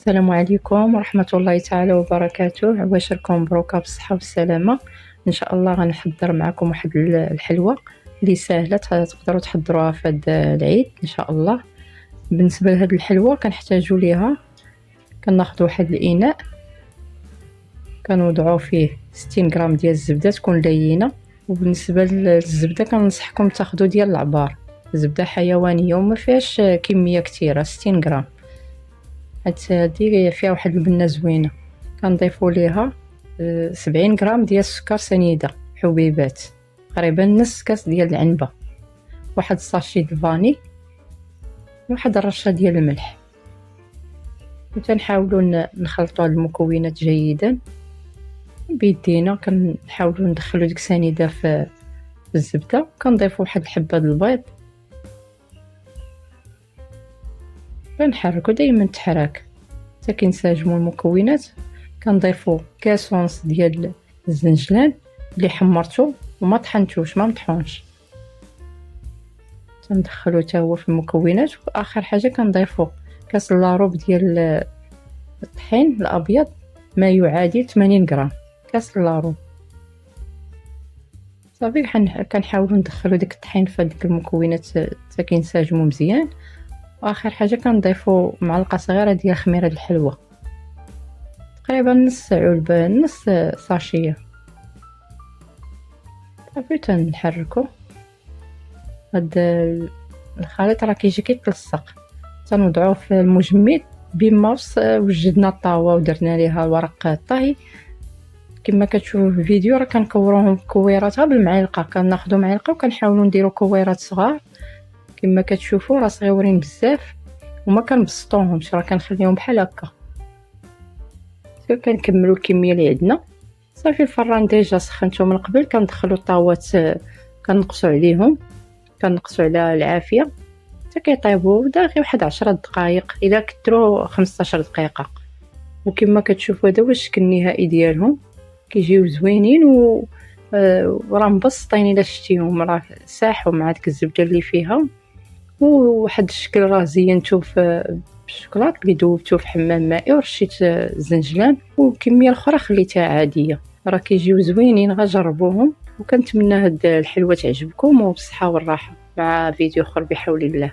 السلام عليكم ورحمة الله تعالى وبركاته. عواشركم مبروكة بالصحة والسلامة. ان شاء الله غنحضر معكم واحد الحلوى اللي سهلة تقدروا تحضروها في هذا العيد ان شاء الله. بالنسبة لهاد الحلوى كنحتاجوا ليها، كناخذ واحد الاناء كنوضعوا فيه 60 غرام ديال الزبدة تكون لينة. وبالنسبة للزبدة كننصحكم تاخذوا ديال العبار، زبدة حيوانية وما فيهاش كمية كثيرة، 60 غرام. هادي فيها واحد البنه زوينه. كنضيفوا ليها 70 غرام ديال السكر سنيده حبيبات، تقريبا نص كاس ديال العنبه، واحد الساشي د الفاني، واحد الرشه ديال الملح. وتنحاولوا نخلطوا المكونات جيدا بيدينا. كنحاولوا ندخلوا ديك السنيده في الزبده. كنضيفوا واحد الحبه د البيض، كنحركوا دائما التحراك حتى كينسجموا المكونات. كنضيفوا كاس ونص ديال الزنجلان اللي حمرته وما طحنتوش، ما مطحونش، تندخلو حتى هو في المكونات. واخر حاجه كنضيفوا كاس لاروب ديال الطحين الابيض، ما يعادل 80 غرام كاس لاروب. صافي كنحاولوا ندخلوا ديك الطحين في هذيك المكونات حتى كينسجموا مزيان. واخر حاجه كنضيفوا معلقه صغيره ديال خميره الحلوى، تقريبا نص علبه، نص ساشيه. صافي تنحركو. هاد الخليط راه كيجي كيتلصق. تنوضعوه في المجمد بماوس، وجدنا الطاوه ودرنا ليها ورق الطهي كما كتشوفوا في الفيديو. راه كنكوروهم كويراتها بالمعلقه، كناخذوا معلقه وكنحاولوا نديروا كويرات صغار كما كتشوفوا، راه صغيورين بزاف وما كنبسطوهمش، راه كنخليهم بحال هكا. كنكملوا الكميه اللي عندنا. صافي الفران ديجا سخنته من قبل، كندخلوا الطاوات كنقصوا عليهم، كنقصوا على العافيه حتى كيطيبوا داغي واحد 10 دقائق، الا كثروا 15 دقيقه. وكما كتشوفوا هذا هو الشكل النهائي ديالهم، كيجيو زوينين وراه مبسطين. الا شتيهم راه ساحوا مع ديك الزبده اللي فيها، وواحد الشكل راه زينتو بالشوكولات اللي دوبتو في حمام مائي ورشيت الزنجلان، والكميه الاخرى خليتها عاديه. راه كيجيو زوينين، غجربوهم. وكنتمنى هاد الحلوه تعجبكم وبالصحه والراحه. مع فيديو اخر بحول الله.